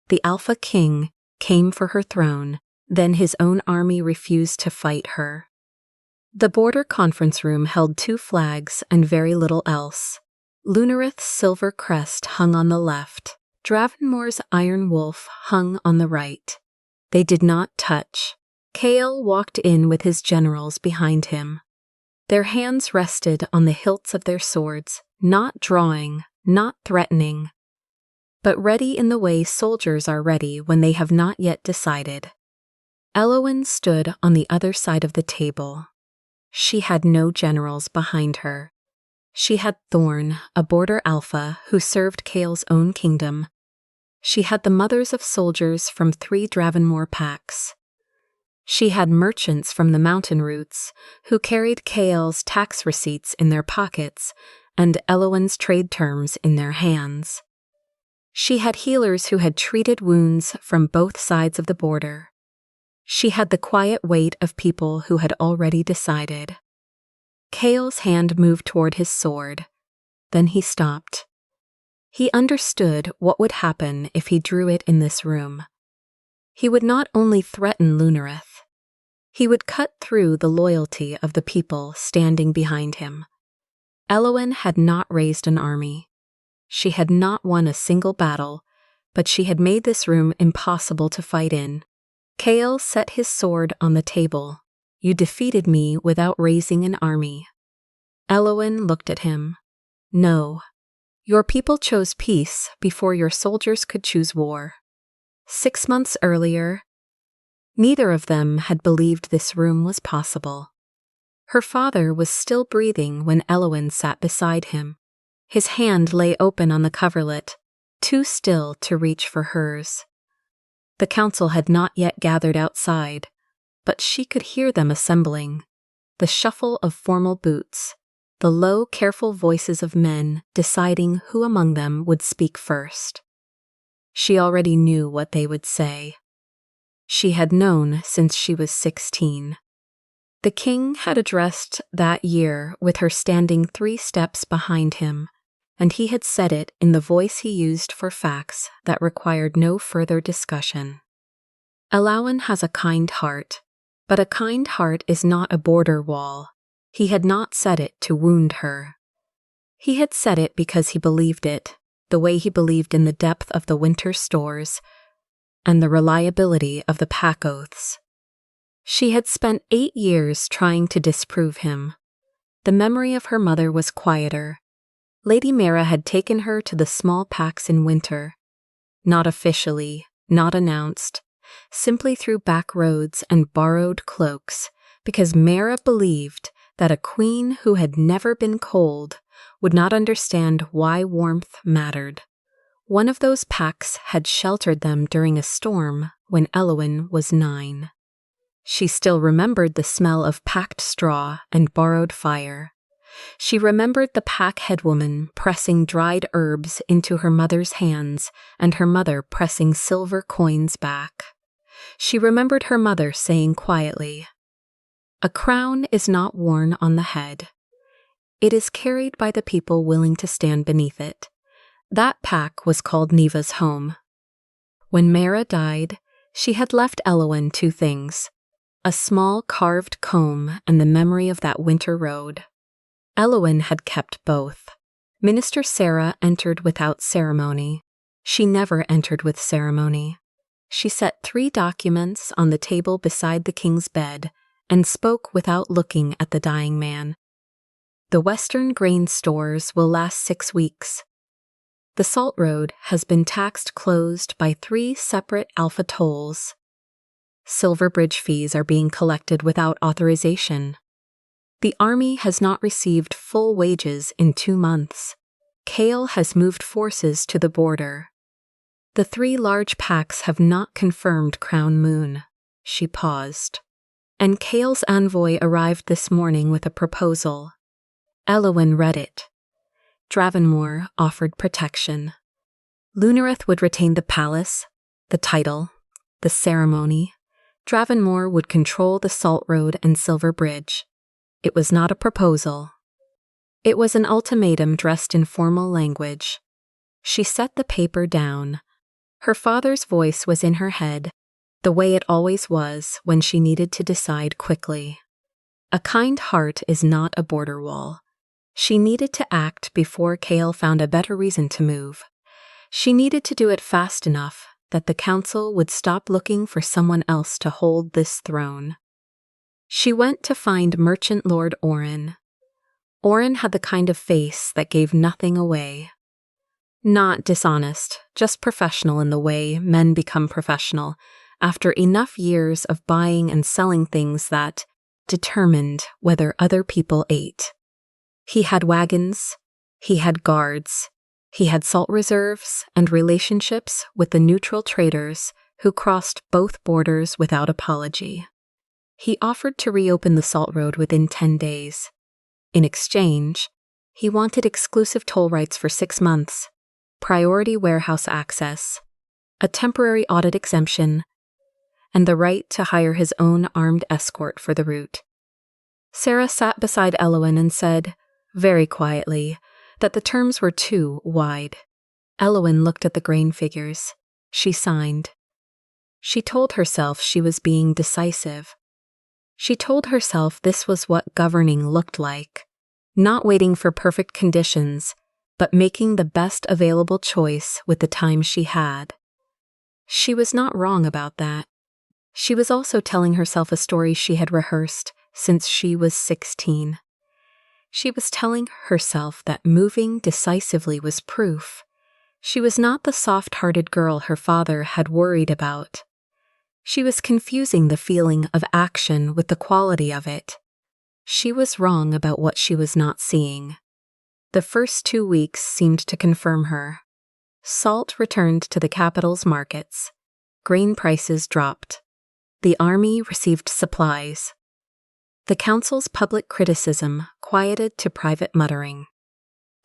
the Alpha King, came for her throne, then his own army refused to fight her. The border conference room held 2 flags and very little else. Lunareth's silver crest hung on the left. Dravenmoor's iron wolf hung on the right. They did not touch. Kael walked in with his generals behind him. Their hands rested on the hilts of their swords, not drawing, not threatening, but ready in the way soldiers are ready when they have not yet decided. Elowen stood on the other side of the table. She had no generals behind her. She had Thorn, a border alpha who served Kael's own kingdom. She had the mothers of soldiers from 3 Dravenmoor packs. She had merchants from the mountain routes who carried Kael's tax receipts in their pockets and Elowen's trade terms in their hands. She had healers who had treated wounds from both sides of the border. She had the quiet weight of people who had already decided. Kael's hand moved toward his sword. Then he stopped. He understood what would happen if he drew it in this room. He would not only threaten Lunareth, he would cut through the loyalty of the people standing behind him. Elowen had not raised an army. She had not won a single battle, but she had made this room impossible to fight in. Kael set his sword on the table. You defeated me without raising an army. Elowen looked at him. No. Your people chose peace before your soldiers could choose war. 6 months earlier, neither of them had believed this room was possible. Her father was still breathing when Elowen sat beside him. His hand lay open on the coverlet, too still to reach for hers. The council had not yet gathered outside, but she could hear them assembling. The shuffle of formal boots, the low, careful voices of men deciding who among them would speak first. She already knew what they would say. She had known since she was 16. The king had addressed that year with her standing 3 steps behind him, and he had said it in the voice he used for facts that required no further discussion. Elowen has a kind heart, but a kind heart is not a border wall. He had not said it to wound her. He had said it because he believed it, the way he believed in the depth of the winter stores and the reliability of the pack oaths. She had spent 8 years trying to disprove him. The memory of her mother was quieter. Lady Mara had taken her to the small packs in winter, not officially, not announced, simply through back roads and borrowed cloaks, because Mara believed that a queen who had never been cold would not understand why warmth mattered. One of those packs had sheltered them during a storm when Elowen was 9. She still remembered the smell of packed straw and borrowed fire. She remembered the pack headwoman pressing dried herbs into her mother's hands and her mother pressing silver coins back. She remembered her mother saying quietly, "A crown is not worn on the head. It is carried by the people willing to stand beneath it." That pack was called Neva's home. When Mara died, she had left Elowen 2 things, a small carved comb and the memory of that winter road. Elowen had kept both. Minister Sarah entered without ceremony. She never entered with ceremony. She set 3 documents on the table beside the king's bed and spoke without looking at the dying man. The Western grain stores will last 6 weeks. The Saltroad has been taxed closed by 3 separate alpha tolls. Silver bridge fees are being collected without authorization. The army has not received full wages in 2 months. Kael has moved forces to the border. The 3 large packs have not confirmed Crown Moon. She paused. And Kael's envoy arrived this morning with a proposal. Elowen read it. Dravenmoor offered protection. Lunareth would retain the palace, the title, the ceremony. Dravenmoor would control the Saltroad and Silver Bridge. It was not a proposal. It was an ultimatum dressed in formal language. She set the paper down. Her father's voice was in her head, the way it always was when she needed to decide quickly. A kind heart is not a border wall. She needed to act before Kael found a better reason to move. She needed to do it fast enough that the council would stop looking for someone else to hold this throne. She went to find Merchant Lord Oren. Oren had the kind of face that gave nothing away. Not dishonest, just professional in the way men become professional after enough years of buying and selling things that determined whether other people ate. He had wagons, he had guards, he had salt reserves and relationships with the neutral traders who crossed both borders without apology. He offered to reopen the salt road within 10 days. In exchange, he wanted exclusive toll rights for 6 months, priority warehouse access, a temporary audit exemption, and the right to hire his own armed escort for the route. Sarah sat beside Elowen and said, very quietly, that the terms were too wide. Elowen looked at the grain figures. She signed. She told herself she was being decisive. She told herself this was what governing looked like, not waiting for perfect conditions, but making the best available choice with the time she had. She was not wrong about that. She was also telling herself a story she had rehearsed since she was 16. She was telling herself that moving decisively was proof. She was not the soft-hearted girl her father had worried about. She was confusing the feeling of action with the quality of it. She was wrong about what she was not seeing. The first 2 weeks seemed to confirm her. Salt returned to the capital's markets. Grain prices dropped. The army received supplies. The council's public criticism quieted to private muttering.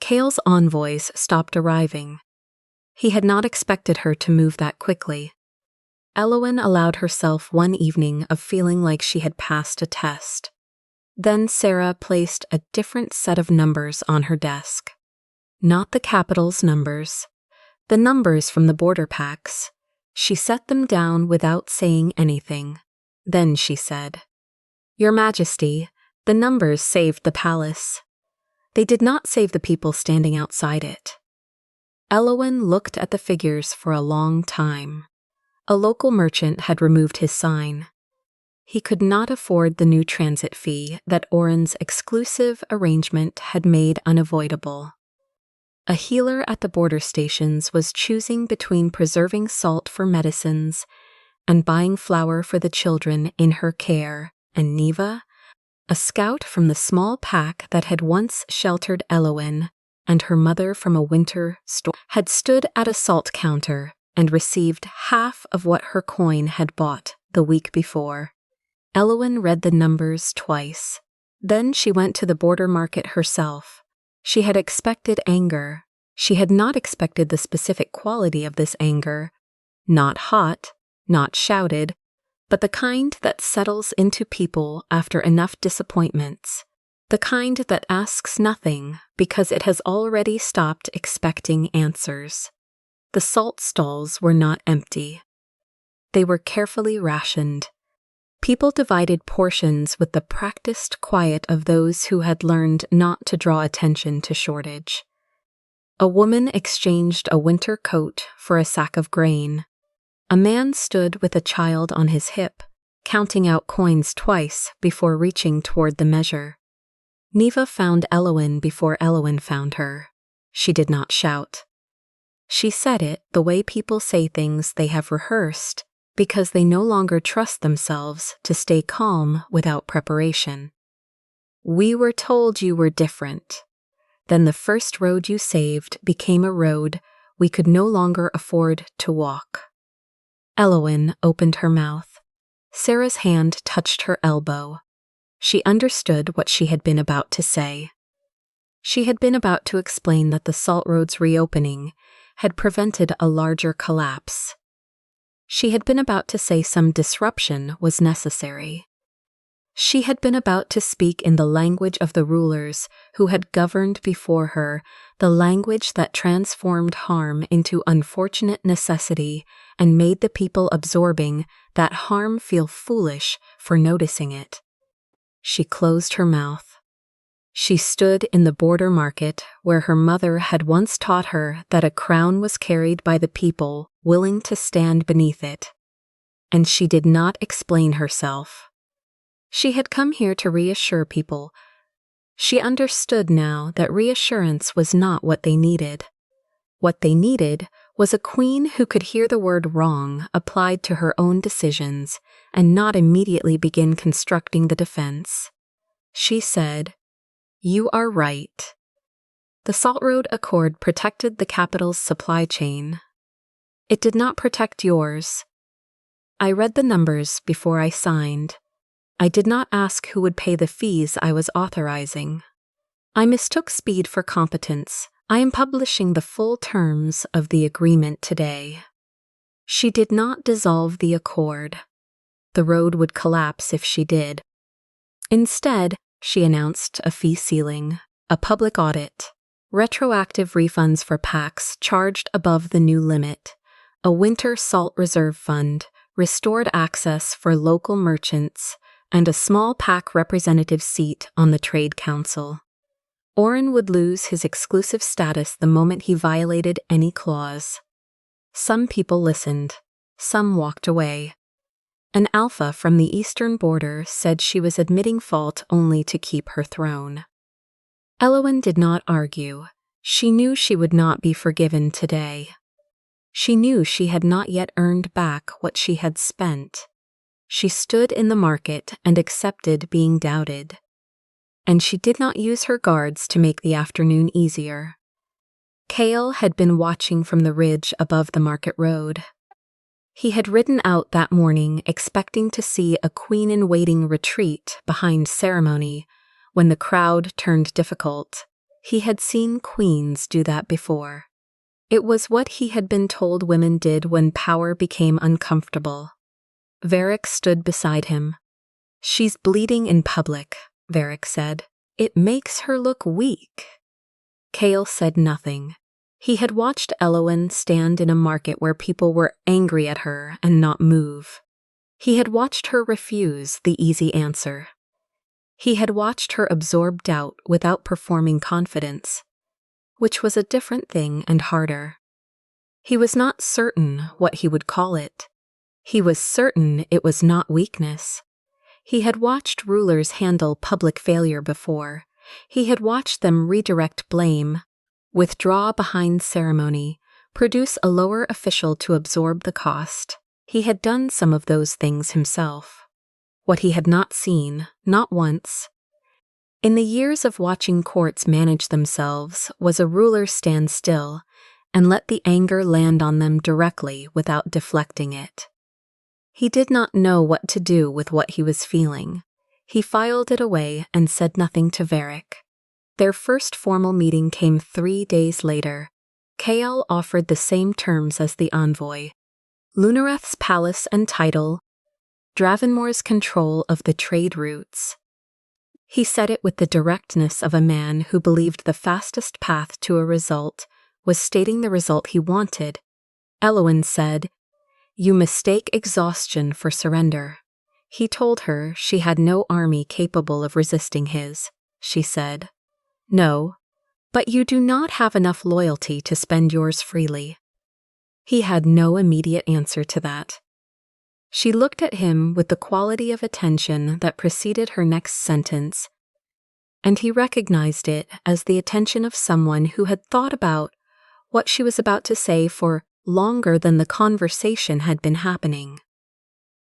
Kael's envoys stopped arriving. He had not expected her to move that quickly. Elowen allowed herself one evening of feeling like she had passed a test. Then Sarah placed a different set of numbers on her desk. Not the capital's numbers, the numbers from the border packs. She set them down without saying anything. Then she said, "Your Majesty, the numbers saved the palace. They did not save the people standing outside it." Elowen looked at the figures for a long time. A local merchant had removed his sign. He could not afford the new transit fee that Oren's exclusive arrangement had made unavoidable. A healer at the border stations was choosing between preserving salt for medicines and buying flour for the children in her care, and Neva, a scout from the small pack that had once sheltered Elowen and her mother from a winter storm, had stood at a salt counter and received half of what her coin had bought the week before. Elowen read the numbers twice. Then she went to the border market herself. She had expected anger. She had not expected the specific quality of this anger. Not hot, not shouted, but the kind that settles into people after enough disappointments. The kind that asks nothing because it has already stopped expecting answers. The salt stalls were not empty. They were carefully rationed. People divided portions with the practiced quiet of those who had learned not to draw attention to shortage. A woman exchanged a winter coat for a sack of grain. A man stood with a child on his hip, counting out coins twice before reaching toward the measure. Neva found Elowen before Elowen found her. She did not shout. She said it the way people say things they have rehearsed, because they no longer trust themselves to stay calm without preparation. "We were told you were different. Then the first road you saved became a road we could no longer afford to walk." Elowen opened her mouth. Sarah's hand touched her elbow. She understood what she had been about to say. She had been about to explain that the salt road's reopening had prevented a larger collapse. She had been about to say some disruption was necessary. She had been about to speak in the language of the rulers who had governed before her, the language that transformed harm into unfortunate necessity and made the people absorbing that harm feel foolish for noticing it. She closed her mouth. She stood in the border market where her mother had once taught her that a crown was carried by the people willing to stand beneath it. And she did not explain herself. She had come here to reassure people. She understood now that reassurance was not what they needed. What they needed was a queen who could hear the word wrong applied to her own decisions and not immediately begin constructing the defense. She said, "You are right." The Saltroad Accord protected the capital's supply chain. It did not protect yours. I read the numbers before I signed. I did not ask who would pay the fees I was authorizing. I mistook speed for competence. I am publishing the full terms of the agreement today. She did not dissolve the accord. The road would collapse if she did. Instead, she announced a fee ceiling, a public audit, retroactive refunds for packs charged above the new limit, a winter salt reserve fund, restored access for local merchants, and a small pack representative seat on the Trade Council. Oren would lose his exclusive status the moment he violated any clause. Some people listened. Some walked away. An alpha from the eastern border said she was admitting fault only to keep her throne. Elowen did not argue. She knew she would not be forgiven today. She knew she had not yet earned back what she had spent. She stood in the market and accepted being doubted. And she did not use her guards to make the afternoon easier. Kael had been watching from the ridge above the market road. He had ridden out that morning expecting to see a queen-in-waiting retreat behind ceremony when the crowd turned difficult. He had seen queens do that before. It was what he had been told women did when power became uncomfortable. Varric stood beside him. "She's bleeding in public," Varric said. "It makes her look weak." Kael said nothing. He had watched Elowen stand in a market where people were angry at her and not move. He had watched her refuse the easy answer. He had watched her absorb doubt without performing confidence, which was a different thing and harder. He was not certain what he would call it. He was certain it was not weakness. He had watched rulers handle public failure before. He had watched them redirect blame, withdraw behind ceremony, produce a lower official to absorb the cost. He had done some of those things himself. What he had not seen, not once, in the years of watching courts manage themselves, was a ruler stand still and let the anger land on them directly without deflecting it. He did not know what to do with what he was feeling. He filed it away and said nothing to Varric. Their first formal meeting came 3 days later. Kael offered the same terms as the envoy: Lunareth's palace and title, Dravenmoor's control of the trade routes. He said it with the directness of a man who believed the fastest path to a result was stating the result he wanted. Elowen said, "You mistake exhaustion for surrender." He told her she had no army capable of resisting his. She said, "No, but you do not have enough loyalty to spend yours freely." He had no immediate answer to that. She looked at him with the quality of attention that preceded her next sentence, and he recognized it as the attention of someone who had thought about what she was about to say for longer than the conversation had been happening.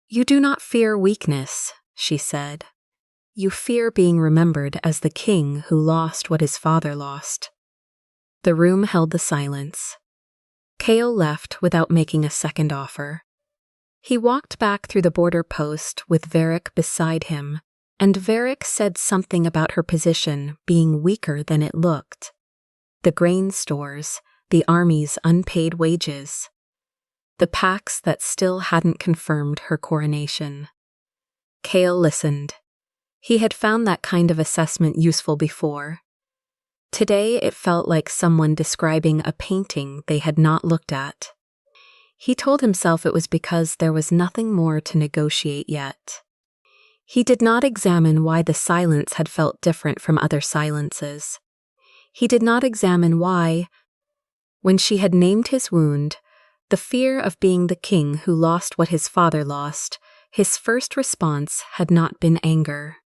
"You do not fear weakness," she said. "You fear being remembered as the king who lost what his father lost." The room held the silence. Kael left without making a second offer. He walked back through the border post with Varric beside him, and Varric said something about her position being weaker than it looked. The grain stores, the army's unpaid wages, the pacts that still hadn't confirmed her coronation. Kael listened. He had found that kind of assessment useful before. Today it felt like someone describing a painting they had not looked at. He told himself it was because there was nothing more to negotiate yet. He did not examine why the silence had felt different from other silences. He did not examine why, when she had named his wound, the fear of being the king who lost what his father lost, his first response had not been anger.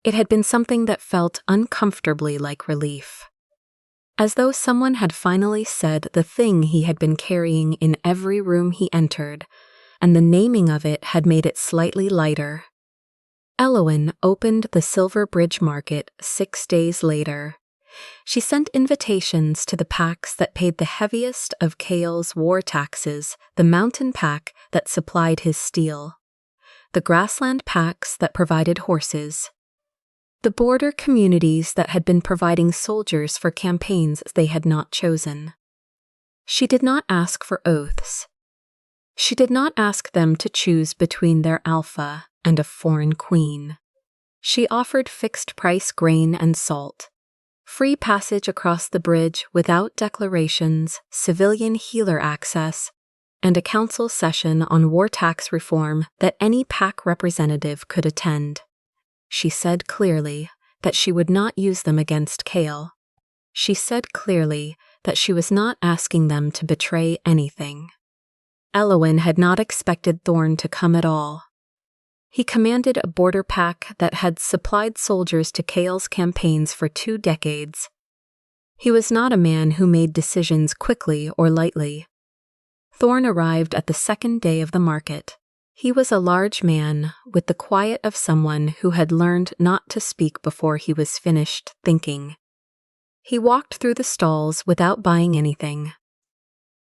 It had been something that felt uncomfortably like relief. As though someone had finally said the thing he had been carrying in every room he entered, and the naming of it had made it slightly lighter. Elowen opened the Silver Bridge Market 6 days later. She sent invitations to the packs that paid the heaviest of Kael's war taxes, the mountain pack that supplied his steel, the grassland packs that provided horses, the border communities that had been providing soldiers for campaigns they had not chosen. She did not ask for oaths. She did not ask them to choose between their alpha and a foreign queen. She offered fixed-price grain and salt, free passage across the bridge without declarations, civilian healer access, and a council session on war tax reform that any pack representative could attend. She said clearly that she would not use them against Kael. She said clearly that she was not asking them to betray anything. Elowen had not expected Thorn to come at all. He commanded a border pack that had supplied soldiers to Kael's campaigns for 2 decades. He was not a man who made decisions quickly or lightly. Thorn arrived at the 2nd day of the market. He was a large man with the quiet of someone who had learned not to speak before he was finished thinking. He walked through the stalls without buying anything.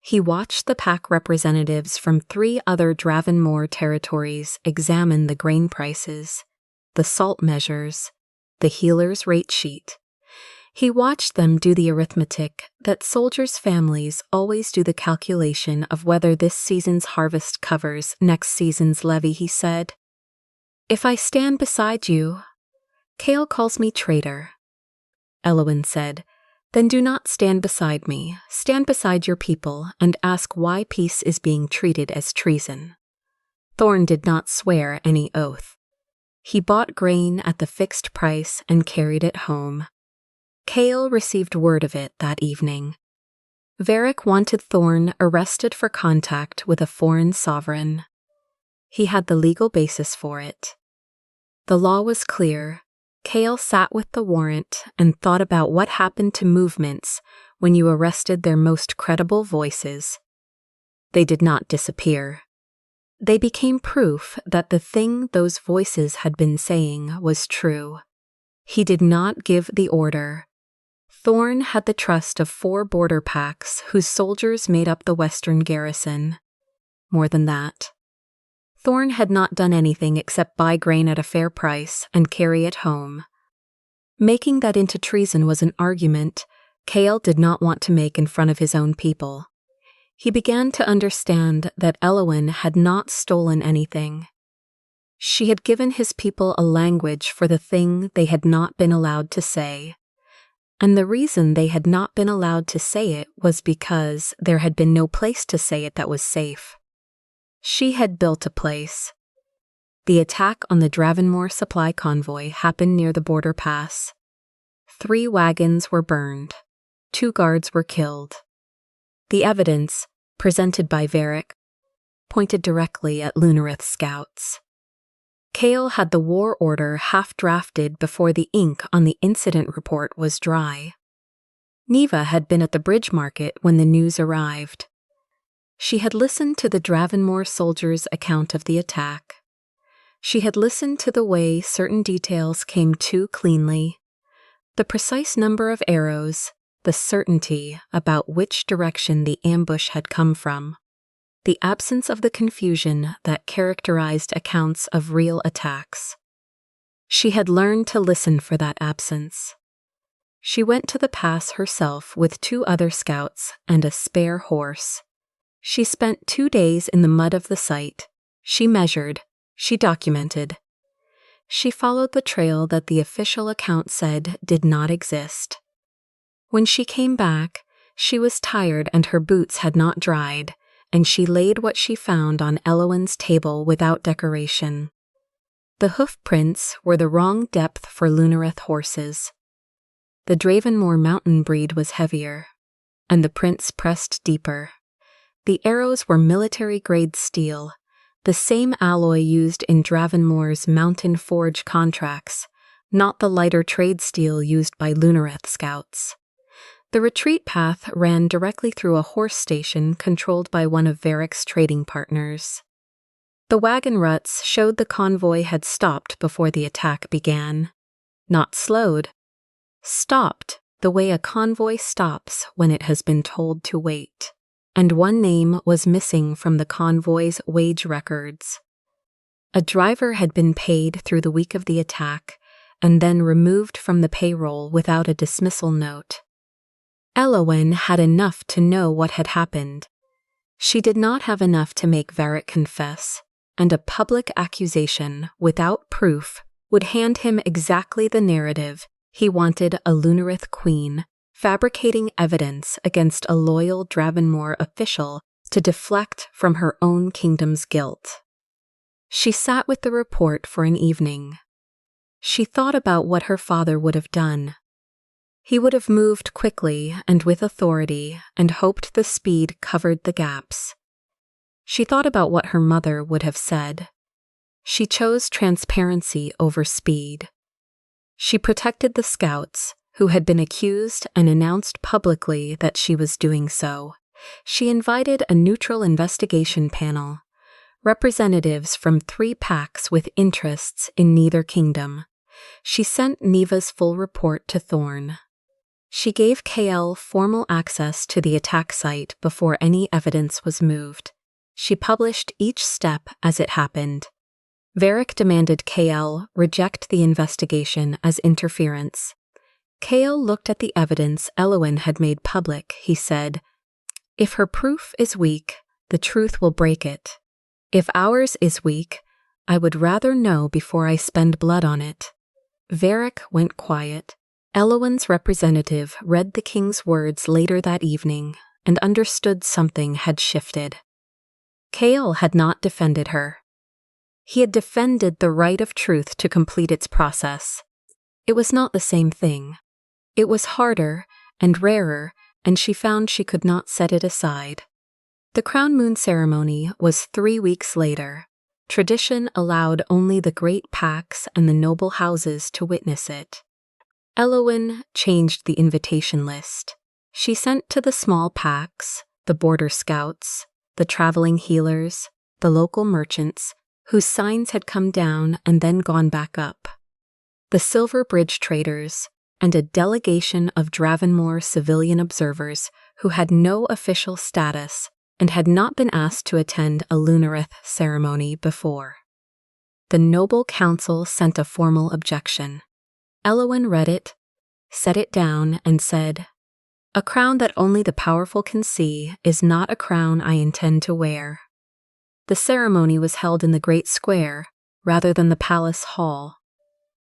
He watched the pack representatives from 3 other Dravenmoor territories examine the grain prices, the salt measures, the healer's rate sheet. He watched them do the arithmetic that soldiers' families always do, the calculation of whether this season's harvest covers next season's levy. He said, "If I stand beside you, Kael calls me traitor." Elowen said, "Then do not stand beside me. Stand beside your people and ask why peace is being treated as treason." Thorn did not swear any oath. He bought grain at the fixed price and carried it home. Kael received word of it that evening. Varric wanted Thorn arrested for contact with a foreign sovereign. He had the legal basis for it. The law was clear. Kael sat with the warrant and thought about what happened to movements when you arrested their most credible voices. They did not disappear. They became proof that the thing those voices had been saying was true. He did not give the order. Thorn had the trust of 4 border packs whose soldiers made up the western garrison. More than that, Thorn had not done anything except buy grain at a fair price and carry it home. Making that into treason was an argument Kael did not want to make in front of his own people. He began to understand that Elowen had not stolen anything. She had given his people a language for the thing they had not been allowed to say. And the reason they had not been allowed to say it was because there had been no place to say it that was safe. She had built a place. The attack on the Dravenmoor supply convoy happened near the border pass. 3 wagons were burned. 2 guards were killed. The evidence, presented by Varric, pointed directly at Lunareth scouts. Kael had the war order half-drafted before the ink on the incident report was dry. Neva had been at the bridge market when the news arrived. She had listened to the Dravenmoor soldiers' account of the attack. She had listened to the way certain details came too cleanly, the precise number of arrows, the certainty about which direction the ambush had come from, the absence of the confusion that characterized accounts of real attacks. She had learned to listen for that absence. She went to the pass herself with 2 other scouts and a spare horse. She spent 2 days in the mud of the site. She measured. She documented. She followed the trail that the official account said did not exist. When she came back, she was tired and her boots had not dried, and she laid what she found on Elowen's table without decoration. The hoof prints were the wrong depth for Lunareth horses. The Dravenmoor mountain breed was heavier, and the prints pressed deeper. The arrows were military-grade steel, the same alloy used in Dravenmoor's mountain forge contracts, not the lighter trade steel used by Lunareth scouts. The retreat path ran directly through a horse station controlled by one of Varric's trading partners. The wagon ruts showed the convoy had stopped before the attack began. Not slowed. Stopped the way a convoy stops when it has been told to wait. And one name was missing from the convoy's wage records. A driver had been paid through the week of the attack and then removed from the payroll without a dismissal note. Elowen had enough to know what had happened. She did not have enough to make Varric confess, and a public accusation without proof would hand him exactly the narrative he wanted a Lunareth queen, fabricating evidence against a loyal Dravenmoor official to deflect from her own kingdom's guilt. She sat with the report for an evening. She thought about what her father would have done. He would have moved quickly and with authority and hoped the speed covered the gaps. She thought about what her mother would have said. She chose transparency over speed. She protected the scouts, who had been accused and announced publicly that she was doing so. She invited a neutral investigation panel, representatives from 3 packs with interests in neither kingdom. She sent Neva's full report to Thorn. She gave Kael formal access to the attack site before any evidence was moved. She published each step as it happened. Varric demanded Kael reject the investigation as interference. Kael looked at the evidence Elowen had made public. He said, "If her proof is weak, the truth will break it. If ours is weak, I would rather know before I spend blood on it." Varric went quiet. Elowen's representative read the king's words later that evening and understood something had shifted. Kael had not defended her. He had defended the right of truth to complete its process. It was not the same thing. It was harder and rarer, and she found she could not set it aside. The crown moon ceremony was 3 weeks later. Tradition allowed only the great packs and the noble houses to witness it. Elowen changed the invitation list. She sent to the small packs, the border scouts, the traveling healers, the local merchants, whose signs had come down and then gone back up, the Silver Bridge traders, and a delegation of Dravenmoor civilian observers who had no official status and had not been asked to attend a Lunareth ceremony before. The noble council sent a formal objection. Elowen read it, set it down, and said, "A crown that only the powerful can see is not a crown I intend to wear." The ceremony was held in the great square rather than the palace hall,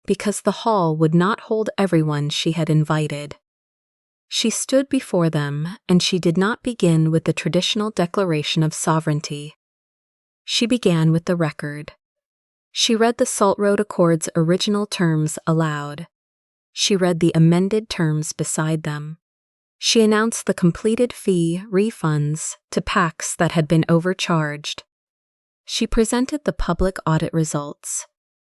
because the hall would not hold everyone she had invited. She stood before them, and she did not begin with the traditional declaration of sovereignty. She began with the record. She read the Saltroad Accord's original terms aloud. She read the amended terms beside them. She announced the completed fee refunds to packs that had been overcharged. She presented the public audit results.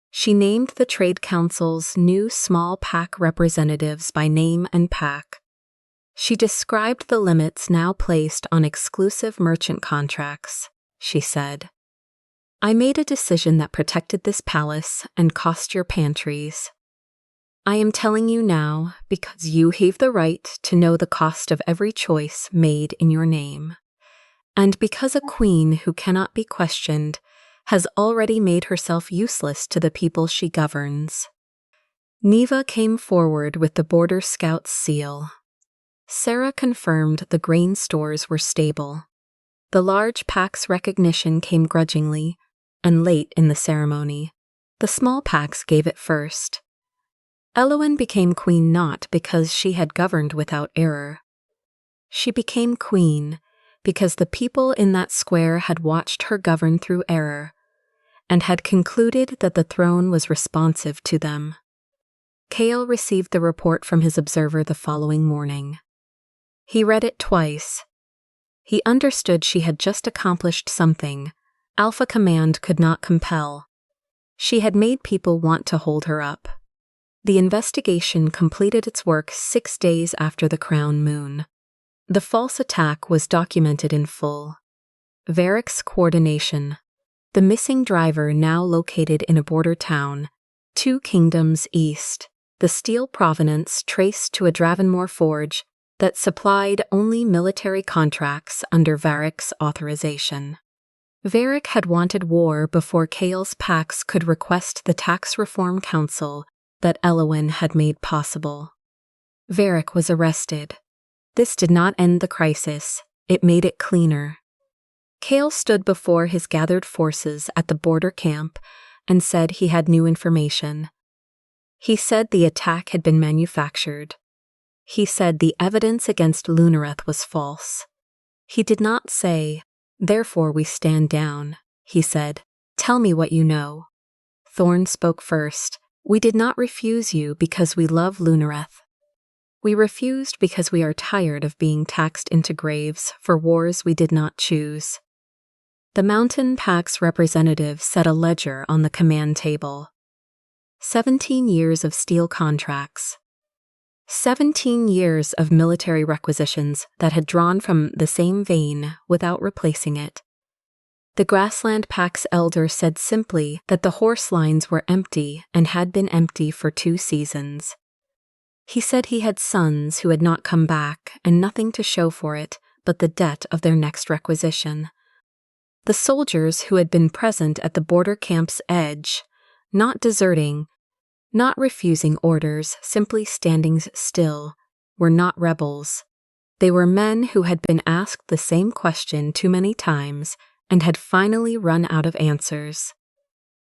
She named the Trade Council's new small pack representatives by name and pack. She described the limits now placed on exclusive merchant contracts. She said, "I made a decision that protected this palace and cost your pantries. I am telling you now because you have the right to know the cost of every choice made in your name. And because a queen who cannot be questioned has already made herself useless to the people she governs." Neva came forward with the Border Scout's seal. Sarah confirmed the grain stores were stable. The large pack's recognition came grudgingly and late in the ceremony. The small packs gave it first. Elowen became queen not because she had governed without error. She became queen because the people in that square had watched her govern through error and had concluded that the throne was responsive to them. Kael received the report from his observer the following morning. He read it twice. He understood she had just accomplished something Alpha Command could not compel. She had made people want to hold her up. The investigation completed its work 6 days after the crown moon. The false attack was documented in full. Varric's coordination. The missing driver now located in a border town, 2 kingdoms east. The steel provenance traced to a Dravenmoor forge that supplied only military contracts under Varric's authorization. Varric had wanted war before Kael's packs could request the Tax Reform Council that Elowen had made possible. Varric was arrested. This did not end the crisis, it made it cleaner. Kael stood before his gathered forces at the border camp and said he had new information. He said the attack had been manufactured. He said the evidence against Lunareth was false. He did not say, "Therefore we stand down." He said, "Tell me what you know." Thorn spoke first. "We did not refuse you because we love Lunareth. We refused because we are tired of being taxed into graves for wars we did not choose." The Mountain Pack's representative set a ledger on the command table. 17 years of steel contracts. 17 years of military requisitions that had drawn from the same vein without replacing it. The Grassland Pack's elder said simply that the horse lines were empty and had been empty for 2 seasons. He said he had sons who had not come back and nothing to show for it but the debt of their next requisition. The soldiers who had been present at the border camp's edge, not deserting, not refusing orders, simply standing still, were not rebels. They were men who had been asked the same question too many times and had finally run out of answers.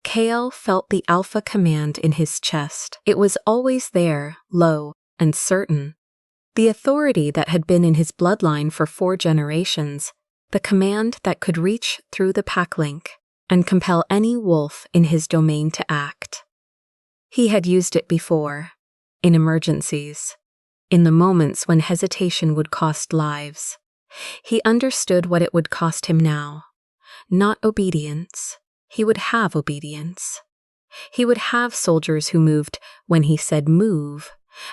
Kael felt the Alpha Command in his chest. It was always there, low and certain. The authority that had been in his bloodline for 4 generations, the command that could reach through the pack link and compel any wolf in his domain to act. He had used it before, in emergencies, in the moments when hesitation would cost lives. He understood what it would cost him now. Not obedience. He would have obedience. He would have soldiers who moved when he said move,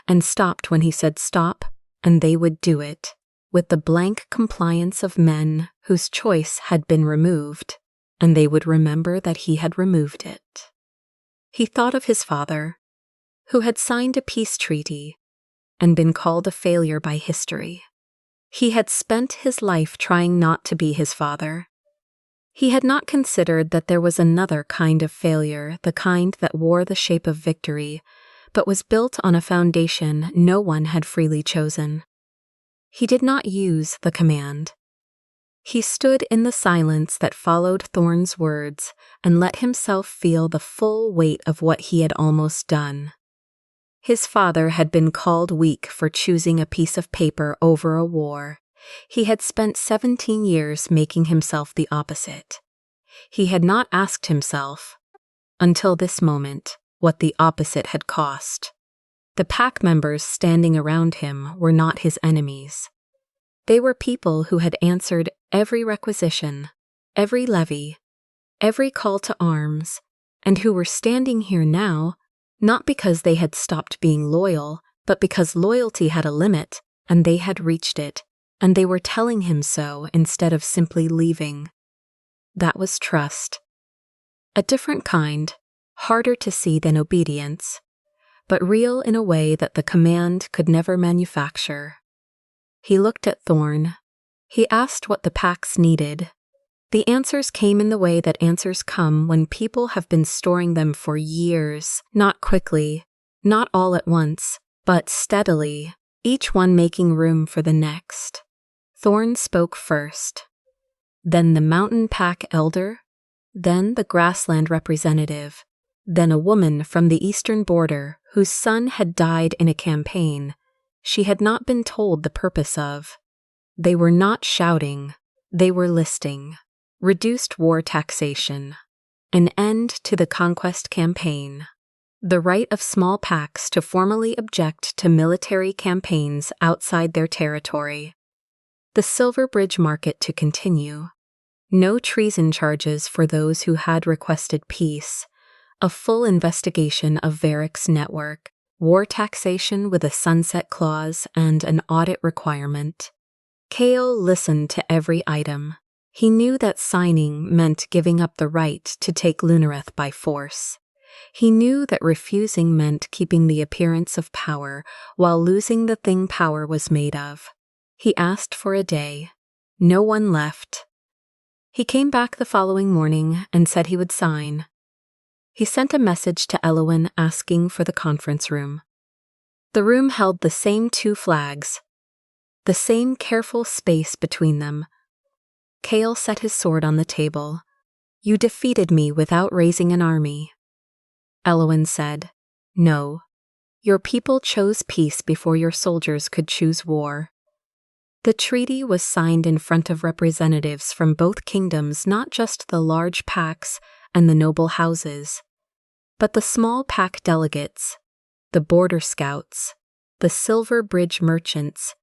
and stopped when he said stop, and they would do it, with the blank compliance of men whose choice had been removed, and they would remember that he had removed it. He thought of his father, who had signed a peace treaty and been called a failure by history. He had spent his life trying not to be his father. He had not considered that there was another kind of failure, the kind that wore the shape of victory, but was built on a foundation no one had freely chosen. He did not use the command. He stood in the silence that followed Thorn's words and let himself feel the full weight of what he had almost done. His father had been called weak for choosing a piece of paper over a war. He had spent 17 years making himself the opposite. He had not asked himself, until this moment, what the opposite had cost. The pack members standing around him were not his enemies. They were people who had answered every requisition, every levy, every call to arms, and who were standing here now, not because they had stopped being loyal, but because loyalty had a limit, and they had reached it, and they were telling him so instead of simply leaving. That was trust. A different kind, harder to see than obedience, but real in a way that the command could never manufacture. He looked at Thorn. He asked what the packs needed. The answers came in the way that answers come when people have been storing them for years, not quickly, not all at once, but steadily, each one making room for the next. Thorn spoke first, then the Mountain Pack elder, then the Grassland representative, Then a woman from the eastern border whose son had died in a campaign she had not been told the purpose of. They were not shouting, they were listing. Reduced war taxation. An end to the conquest campaign. The right of small packs to formally object to military campaigns outside their territory. The Silver Bridge market to continue. No treason charges for those who had requested peace. A full investigation of Varric's network. War taxation with a sunset clause and an audit requirement. Kael listened to every item. He knew that signing meant giving up the right to take Lunareth by force. He knew that refusing meant keeping the appearance of power while losing the thing power was made of. He asked for a day. No one left. He came back the following morning and said he would sign. He sent a message to Elowen asking for the conference room. The room held the same 2 flags, the same careful space between them. Kael set his sword on the table. You defeated me without raising an army. Elowen said, No. Your people chose peace before your soldiers could choose war. The treaty was signed in front of representatives from both kingdoms, not just the large packs and the noble houses, but the small pack delegates, the border scouts, the Silver Bridge merchants,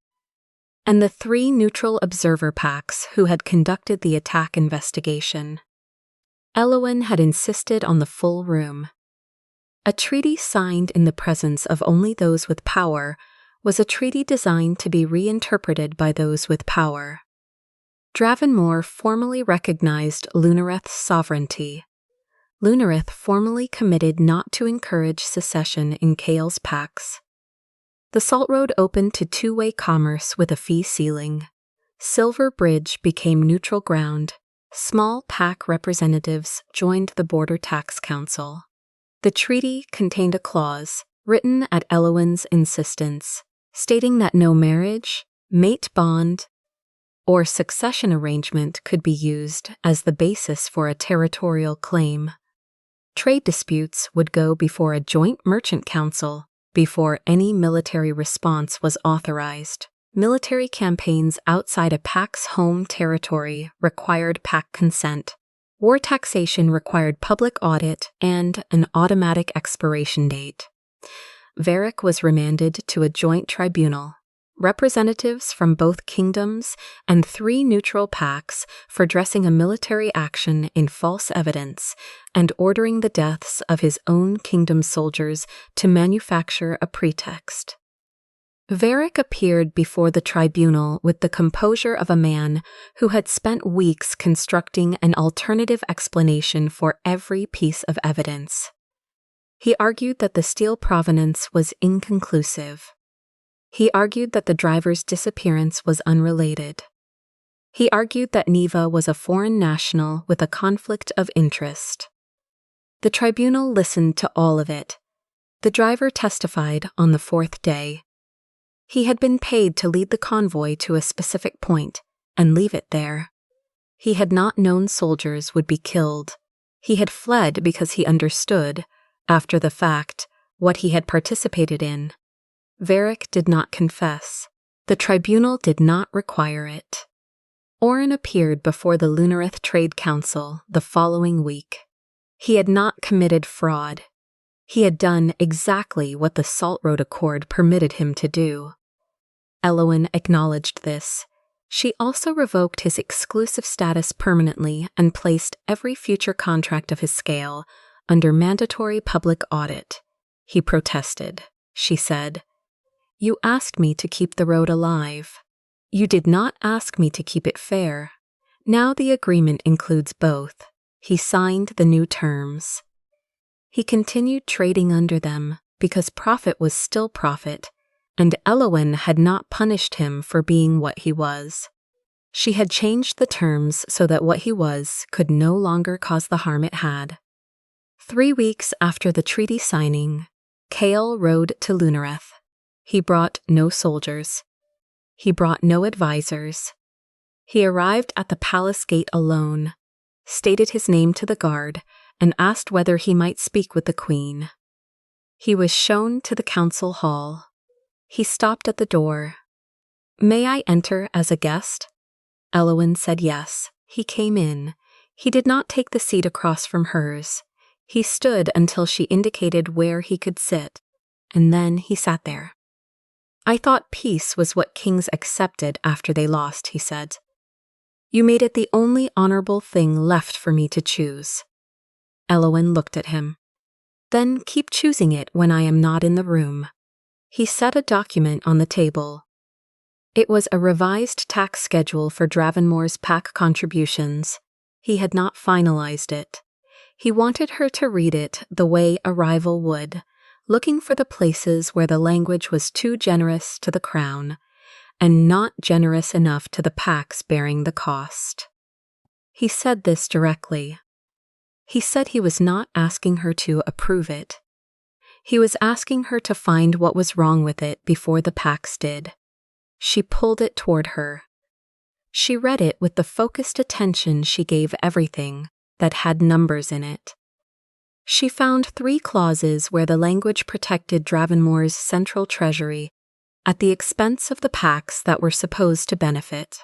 and the 3 neutral observer packs who had conducted the attack investigation. Elowen had insisted on the full room. A treaty signed in the presence of only those with power was a treaty designed to be reinterpreted by those with power. Dravenmoor formally recognized Lunareth's sovereignty. Lunareth formally committed not to encourage secession in Kael's packs. The Saltroad opened to 2-way commerce with a fee ceiling. Silver Bridge became neutral ground. Small pack representatives joined the Border Tax Council. The treaty contained a clause, written at Elowen's insistence, stating that no marriage, mate bond, or succession arrangement could be used as the basis for a territorial claim. Trade disputes would go before a joint merchant council before any military response was authorized. Military campaigns outside a pack's home territory required pack consent. War taxation required public audit and an automatic expiration date. Varric was remanded to a joint tribunal. Representatives from both kingdoms and 3 neutral packs for dressing a military action in false evidence and ordering the deaths of his own kingdom soldiers to manufacture a pretext. Varric appeared before the tribunal with the composure of a man who had spent weeks constructing an alternative explanation for every piece of evidence. He argued that the steel provenance was inconclusive. He argued that the driver's disappearance was unrelated. He argued that Neva was a foreign national with a conflict of interest. The tribunal listened to all of it. The driver testified on the 4th day. He had been paid to lead the convoy to a specific point and leave it there. He had not known soldiers would be killed. He had fled because he understood, after the fact, what he had participated in. Varric did not confess. The tribunal did not require it. Orin appeared before the Lunareth Trade Council the following week. He had not committed fraud. He had done exactly what the Saltroad Accord permitted him to do. Elowen acknowledged this. She also revoked his exclusive status permanently and placed every future contract of his scale under mandatory public audit. He protested. She said, "You asked me to keep the road alive. You did not ask me to keep it fair. Now the agreement includes both." He signed the new terms. He continued trading under them because profit was still profit, and Elowen had not punished him for being what he was. She had changed the terms so that what he was could no longer cause the harm it had. 3 weeks after the treaty signing, Kael rode to Lunareth. He brought no soldiers. He brought no advisors. He arrived at the palace gate alone, stated his name to the guard, and asked whether he might speak with the Queen. He was shown to the council hall. He stopped at the door. "May I enter as a guest?" Elowen said yes. He came in. He did not take the seat across from hers. He stood until she indicated where he could sit, and then he sat there. "I thought peace was what kings accepted after they lost," he said. "You made it the only honorable thing left for me to choose." Elowen looked at him. "Then keep choosing it when I am not in the room." He set a document on the table. It was a revised tax schedule for Dravenmoor's pack contributions. He had not finalized it. He wanted her to read it the way a rival would, looking for the places where the language was too generous to the crown, and not generous enough to the packs bearing the cost. He said this directly. He said he was not asking her to approve it. He was asking her to find what was wrong with it before the packs did. She pulled it toward her. She read it with the focused attention she gave everything that had numbers in it. She found 3 clauses where the language protected Dravenmoor's central treasury at the expense of the packs that were supposed to benefit.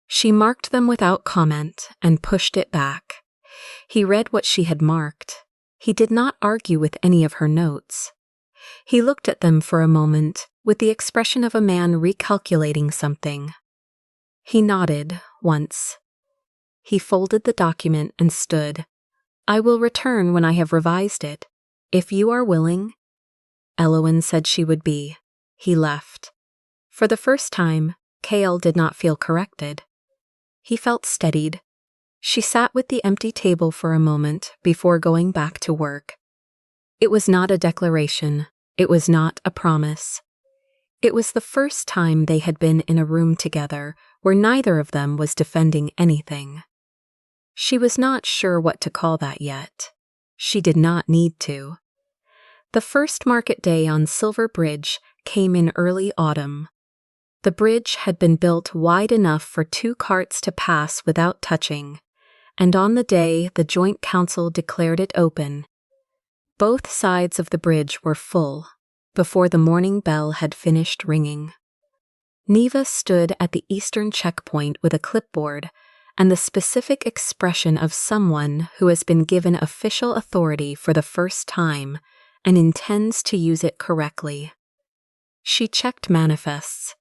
She marked them without comment and pushed it back. He read what she had marked. He did not argue with any of her notes. He looked at them for a moment with the expression of a man recalculating something. He nodded once. He folded the document and stood. "I will return when I have revised it, if you are willing." Elowen said she would be. He left. For the first time, Kael did not feel corrected. He felt steadied. She sat with the empty table for a moment before going back to work. It was not a declaration. It was not a promise. It was the first time they had been in a room together where neither of them was defending anything. She was not sure what to call that yet. She did not need to. The first market day on Silver Bridge came in early autumn. The bridge had been built wide enough for 2 carts to pass without touching, and on the day the joint council declared it open, both sides of the bridge were full before the morning bell had finished ringing. Neva stood at the eastern checkpoint with a clipboard and the specific expression of someone who has been given official authority for the first time and intends to use it correctly. She checked manifests.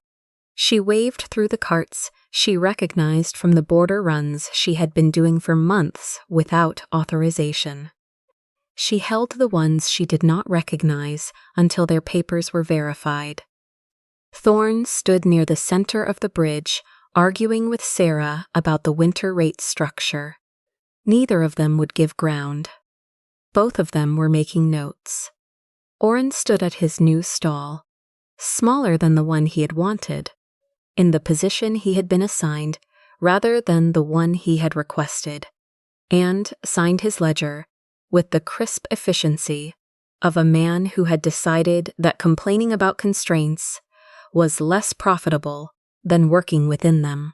She waved through the carts she recognized from the border runs she had been doing for months without authorization. She held the ones she did not recognize until their papers were verified. Thorne stood near the center of the bridge, arguing with Sarah about the winter rate structure. Neither of them would give ground. Both of them were making notes. Oren stood at his new stall, smaller than the one he had wanted, in the position he had been assigned rather than the one he had requested, and signed his ledger with the crisp efficiency of a man who had decided that complaining about constraints was less profitable than working within them.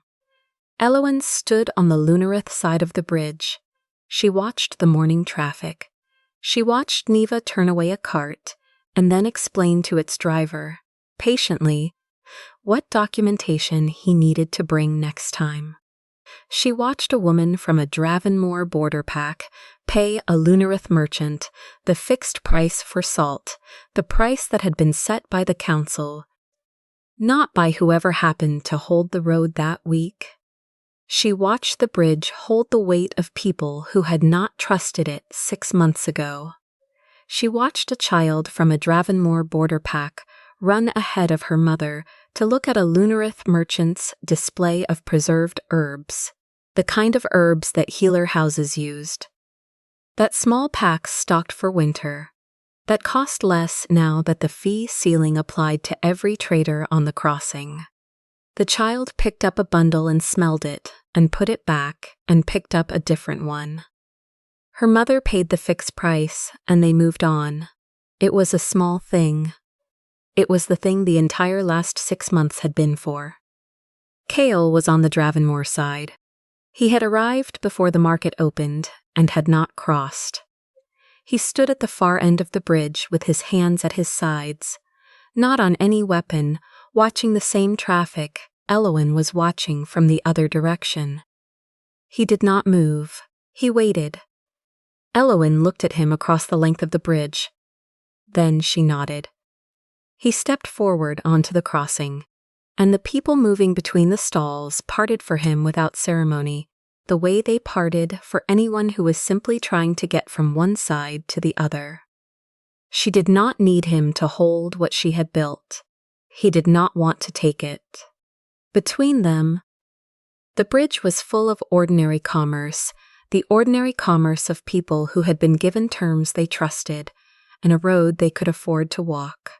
Elowen stood on the Lunareth side of the bridge. She watched the morning traffic. She watched Neva turn away a cart and then explain to its driver, patiently, what documentation he needed to bring next time. She watched a woman from a Dravenmoor border pack pay a Lunareth merchant the fixed price for salt, the price that had been set by the council, not by whoever happened to hold the road that week. She watched the bridge hold the weight of people who had not trusted it 6 months ago. She watched a child from a Dravenmoor border pack run ahead of her mother to look at a Lunareth merchant's display of preserved herbs, the kind of herbs that healer houses used. That small packs stocked for winter, that cost less now that the fee ceiling applied to every trader on the crossing. The child picked up a bundle and smelled it, and put it back, and picked up a different one. Her mother paid the fixed price, and they moved on. It was a small thing. It was the thing the entire last 6 months had been for. Kael was on the Dravenmoor side. He had arrived before the market opened, and had not crossed. He stood at the far end of the bridge with his hands at his sides, not on any weapon, watching the same traffic Elowen was watching from the other direction. He did not move. He waited. Elowen looked at him across the length of the bridge. Then she nodded. He stepped forward onto the crossing, and the people moving between the stalls parted for him without ceremony, the way they parted for anyone who was simply trying to get from one side to the other. She did not need him to hold what she had built. He did not want to take it. Between them, the bridge was full of ordinary commerce, the ordinary commerce of people who had been given terms they trusted and a road they could afford to walk.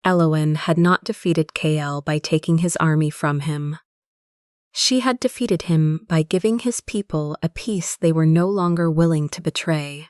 Elowen had not defeated Kael by taking his army from him. She had defeated him by giving his people a peace they were no longer willing to betray.